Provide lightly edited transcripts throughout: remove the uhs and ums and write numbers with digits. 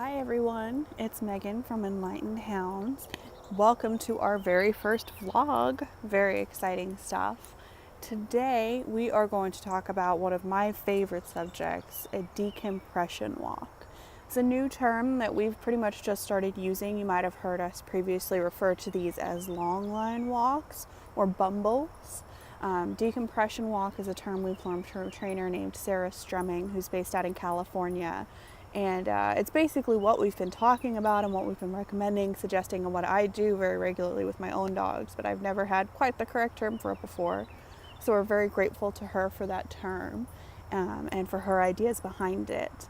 Hi everyone, it's Megan from Enlightened Hounds. Welcome to our very first vlog. Very exciting stuff. Today we are going to talk about one of my favorite subjects, a decompression walk. It's a new term that we've pretty much just started using. You might have heard us previously refer to these as long line walks or bumbles. Decompression walk is a term we've learned from a trainer named Sarah Stremming, who's based out in California. And it's basically what we've been talking about and what we've been recommending, suggesting, and what I do very regularly with my own dogs, but I've never had quite the correct term for it before. So we're very grateful to her for that term and for her ideas behind it.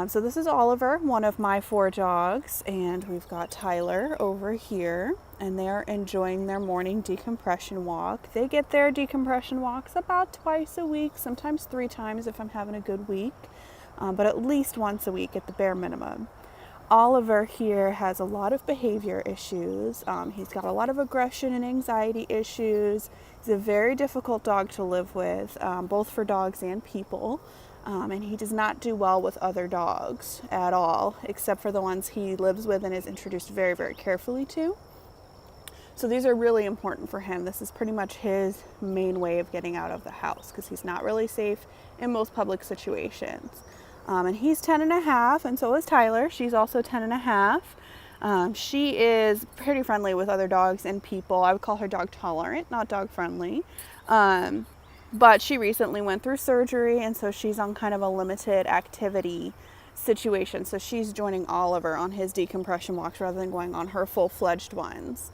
So this is Oliver, one of my 4 dogs, and we've got Tyler over here, and they're enjoying their morning decompression walk. They get their decompression walks about twice a week, sometimes 3 times if I'm having a good week. But at least once a week at the bare minimum. Oliver here has a lot of behavior issues. He's got a lot of aggression and anxiety issues. He's a very difficult dog to live with, both for dogs and people. And he does not do well with other dogs at all, except for the ones he lives with and is introduced very, very carefully to. So these are really important for him. This is pretty much his main way of getting out of the house because he's not really safe in most public situations. And he's 10 and a half, and so is Tyler. She's also 10 and a half. She is pretty friendly with other dogs and people. I would call her dog tolerant, not dog friendly. But she recently went through surgery, and so she's on kind of a limited activity situation. So she's joining Oliver on his decompression walks rather than going on her full-fledged ones.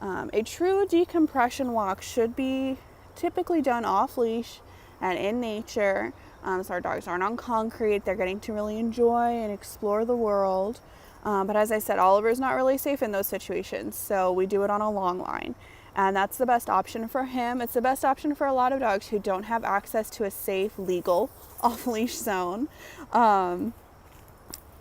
A true decompression walk should be typically done off-leash and in nature. So our dogs aren't on concrete. They're getting to really enjoy and explore the world. But as I said, Oliver's not really safe in those situations. So we do it on a long line. And that's the best option for him. It's the best option for a lot of dogs who don't have access to a safe, legal, off-leash zone. And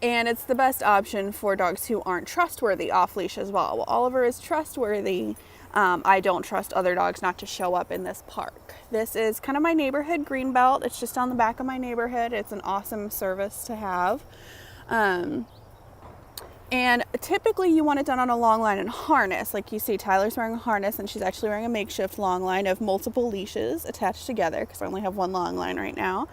it's the best option for dogs who aren't trustworthy off-leash as well. Well, Oliver is trustworthy. I don't trust other dogs not to show up in this park. This is kind of my neighborhood green belt. It's just on the back of my neighborhood. It's an awesome service to have. And typically you want it done on a long line and harness. Like you see, Tyler's wearing a harness and she's actually wearing a makeshift long line of multiple leashes attached together because I only have one long line right now.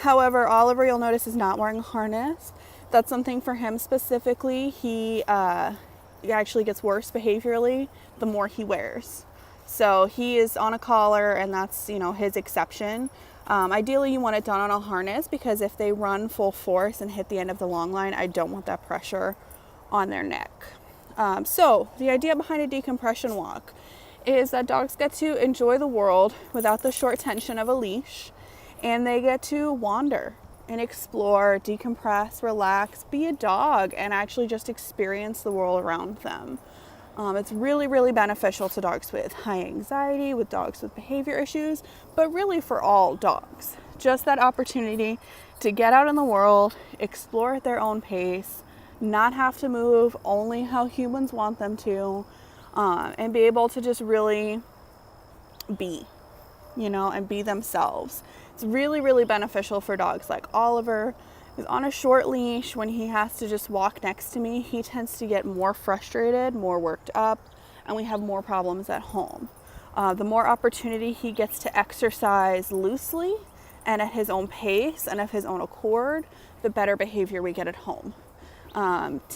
However, Oliver, you'll notice, is not wearing a harness. That's something for him specifically. He actually gets worse behaviorally the more he wears. So he is on a collar, and that's, his exception. Ideally, you want it done on a harness because if they run full force and hit the end of the long line, I don't want that pressure on their neck. So the idea behind a decompression walk is that dogs get to enjoy the world without the short tension of a leash, and they get to wander and explore, decompress, relax, be a dog, and actually just experience the world around them. It's really, really beneficial to dogs with high anxiety, with dogs with behavior issues, but really for all dogs. Just that opportunity to get out in the world, explore at their own pace, not have to move only how humans want them to, and be able to just really be, and be themselves. It's really, really beneficial for dogs. Like Oliver is on a short leash. When he has to just walk next to me, he tends to get more frustrated, more worked up, and we have more problems at home. The more opportunity he gets to exercise loosely and at his own pace and of his own accord, the better behavior we get at home.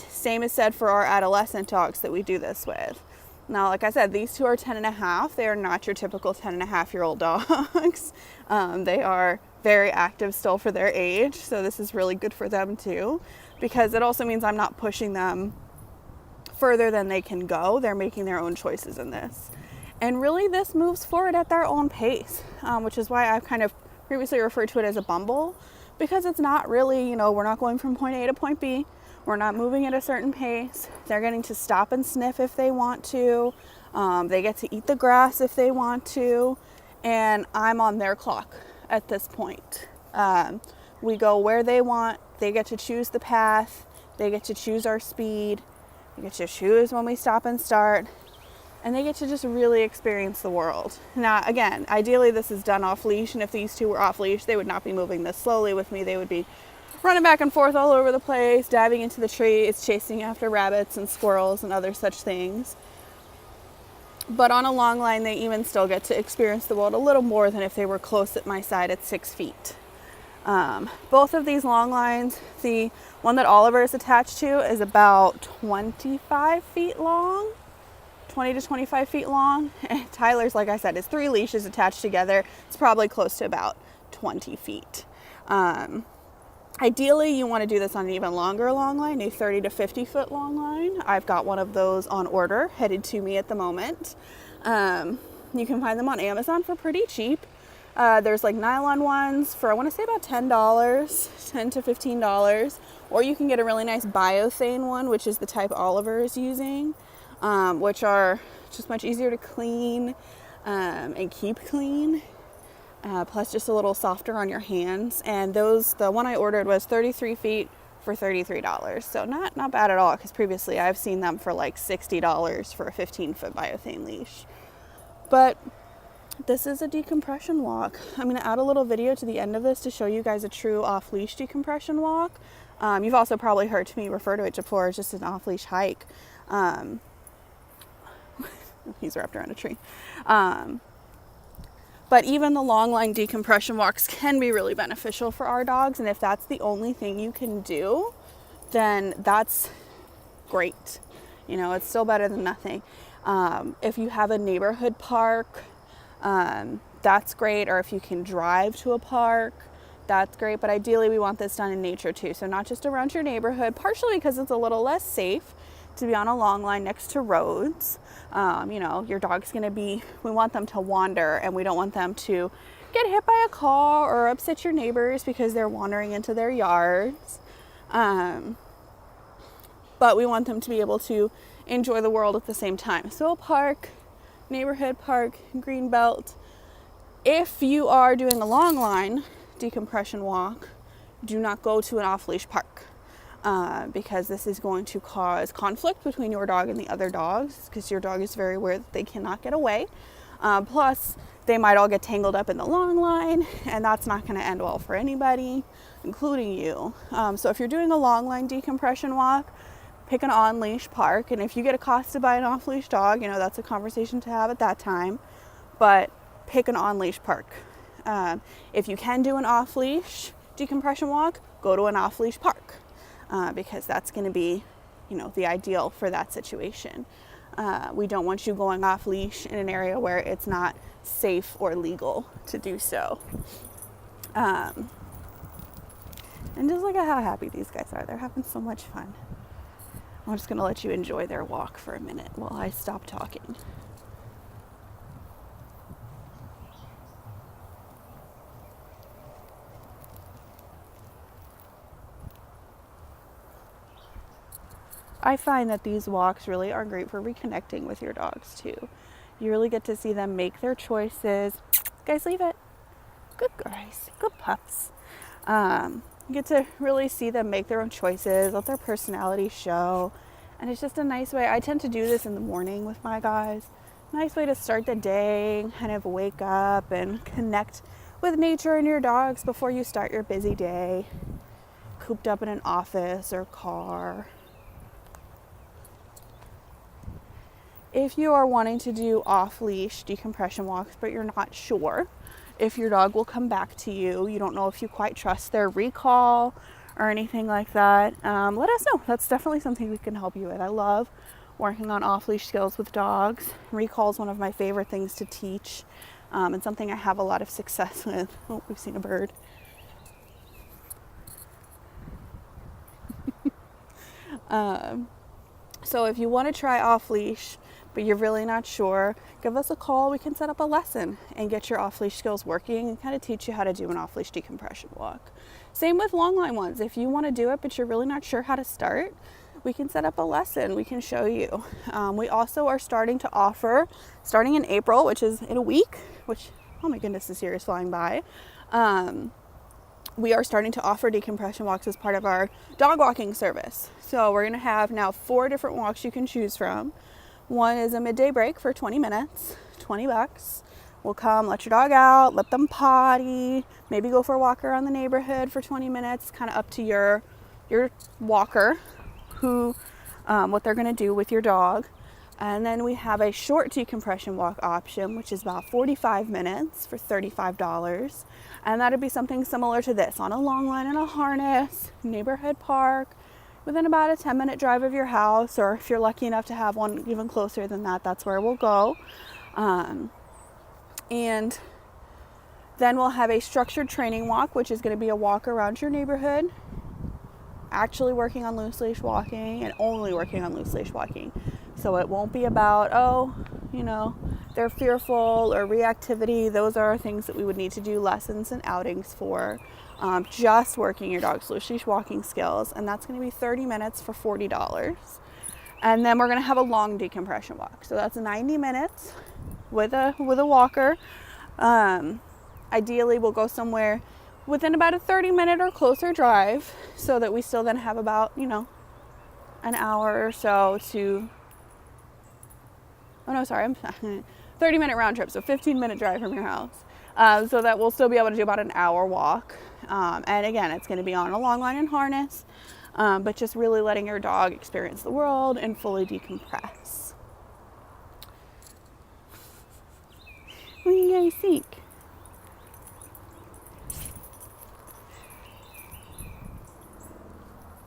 Same is said for our adolescent dogs that we do this with. Now, like I said, these 2 are 10 and a half. They are not your typical 10 and a half year old dogs. They are very active still for their age. So this is really good for them too, because it also means I'm not pushing them further than they can go. They're making their own choices in this. And really this moves forward at their own pace, which is why I've kind of previously referred to it as a bumble, because it's not really, we're not going from point A to point B. We're not moving at a certain pace. They're getting to stop and sniff if they want to. They get to eat the grass if they want to. And I'm on their clock at this point. We go where they want. They get to choose the path. They get to choose our speed. They get to choose when we stop and start. And they get to just really experience the world. Now, again, ideally this is done off leash. And if these 2 were off leash, they would not be moving this slowly with me. They would be running back and forth all over the place, diving into the tree. It's chasing after rabbits and squirrels and other such things. But on a long line, they even still get to experience the world a little more than if they were close at my side at 6 feet. Both of these long lines, the one that Oliver is attached to is about 25 feet long, 20 to 25 feet long. And Tyler's, like I said, is 3 leashes attached together. It's probably close to about 20 feet. Ideally, you want to do this on an even longer long line, a 30 to 50 foot long line. I've got one of those on order, headed to me at the moment. You can find them on Amazon for pretty cheap. There's like nylon ones for, I want to say about $10, $10 to $15. Or you can get a really nice biothane one, which is the type Oliver is using, which are just much easier to clean and keep clean. Plus just a little softer on your hands. And the one I ordered was 33 feet for $33. So not bad at all, because previously I've seen them for like $60 for a 15-foot biothane leash. But this is a decompression walk. I'm going to add a little video to the end of this to show you guys a true off-leash decompression walk. You've also probably heard me refer to it before as just an off-leash hike. He's wrapped around a tree. But even the long line decompression walks can be really beneficial for our dogs. And if that's the only thing you can do, then that's great. You know, it's still better than nothing. If you have a neighborhood park, that's great. Or if you can drive to a park, that's great. But ideally, we want this done in nature too. So not just around your neighborhood, partially because it's a little less safe to be on a long line next to roads. You know, your dog's going to we want them to wander, and we don't want them to get hit by a car or upset your neighbors because they're wandering into their yards. But we want them to be able to enjoy the world at the same time. So a park, neighborhood park, green belt. If you are doing a long line decompression walk, do not go to an off-leash park. Because this is going to cause conflict between your dog and the other dogs, because your dog is very aware that they cannot get away. Plus, they might all get tangled up in the long line, and that's not going to end well for anybody, including you. So if you're doing a long line decompression walk, pick an on-leash park, and if you get accosted by an off-leash dog, you know, that's a conversation to have at that time, but pick an on-leash park. If you can do an off-leash decompression walk, go to an off-leash park. Because that's going to be, you know, the ideal for that situation. We don't want you going off leash in an area where it's not safe or legal to do so. And just look at how happy these guys are. They're having so much fun. I'm just going to let you enjoy their walk for a minute while I stop talking. I find that these walks really are great for reconnecting with your dogs too. You really get to see them make their choices. Guys, leave it. Good guys, good pups. You get to really see them make their own choices, let their personality show. And it's just a nice way. I tend to do this in the morning with my guys. Nice way to start the day, kind of wake up and connect with nature and your dogs before you start your busy day, cooped up in an office or car. If you are wanting to do off-leash decompression walks, but you're not sure if your dog will come back to you, you don't know if you quite trust their recall or anything like that, let us know. That's definitely something we can help you with. I love working on off-leash skills with dogs. Recall is one of my favorite things to teach, and something I have a lot of success with. Oh, we've seen a bird. So if you want to try off-leash, but you're really not sure, give us a call. We can set up a lesson and get your off-leash skills working and kind of teach you how to do an off-leash decompression walk. Same with long line ones. If you want to do it, but you're really not sure how to start, we can set up a lesson. We can show you. We also are starting to offer, starting in April, which is in a week, which, oh my goodness, this year is flying by. We are starting to offer decompression walks as part of our dog walking service. So we're going to have now 4 different walks you can choose from. One is a midday break for 20 minutes, $20. We'll come, let your dog out, let them potty, maybe go for a walk around the neighborhood for 20 minutes, kind of up to your walker, who, what they're gonna do with your dog. And then we have a short decompression walk option, which is about 45 minutes for $35. And that'd be something similar to this, on a long line in a harness, neighborhood park, within about a 10-minute drive of your house, or if you're lucky enough to have one even closer than that, that's where we'll go. And then we'll have a structured training walk, which is going to be a walk around your neighborhood, actually working on loose leash walking and only working on loose leash walking. So it won't be about, oh, you know, they're fearful or reactivity. Those are things that we would need to do lessons and outings for. Just working your dog's loose leash walking skills. And that's going to be 30 minutes for $40. And then we're going to have a long decompression walk. So that's 90 minutes with a walker. Ideally, we'll go somewhere within about a 30-minute or closer drive, so that we still then have about, you know, an hour or so to, 30-minute round trip, so 15-minute drive from your house. So that we'll still be able to do about an hour walk. And again, it's going to be on a long line and harness, but just really letting your dog experience the world and fully decompress. What do you guys think?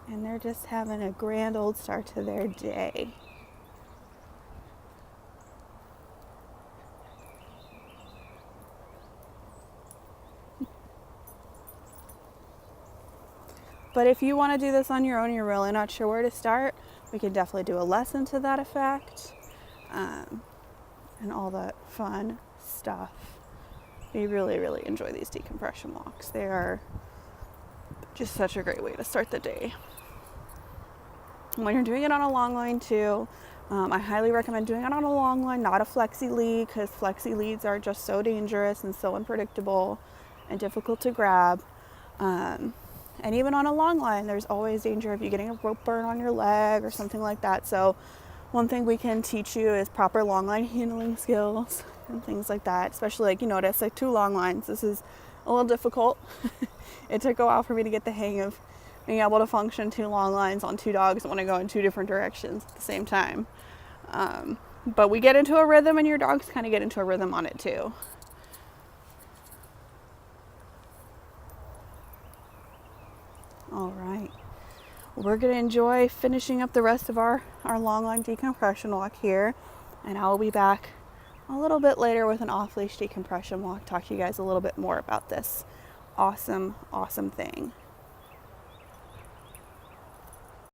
And they're just having a grand old start to their day. But if you want to do this on your own, you're really not sure where to start, we can definitely do a lesson to that effect, and all that fun stuff. We really, really enjoy these decompression walks. They are just such a great way to start the day. When you're doing it on a long line too, I highly recommend doing it on a long line, not a flexi lead, because flexi leads are just so dangerous and so unpredictable and difficult to grab. And even on a long line, there's always danger of you getting a rope burn on your leg or something like that. So one thing we can teach you is proper long line handling skills and things like that, especially like, you notice like 2 long lines. This is a little difficult. It took a while for me to get the hang of being able to function 2 long lines on 2 dogs that want to go in 2 different directions at the same time. But we get into a rhythm, and your dogs kind of get into a rhythm on it too. All right. We're going to enjoy finishing up the rest of our long line decompression walk here, and I'll be back a little bit later with an off-leash decompression walk, talk to you guys a little bit more about this awesome, awesome thing.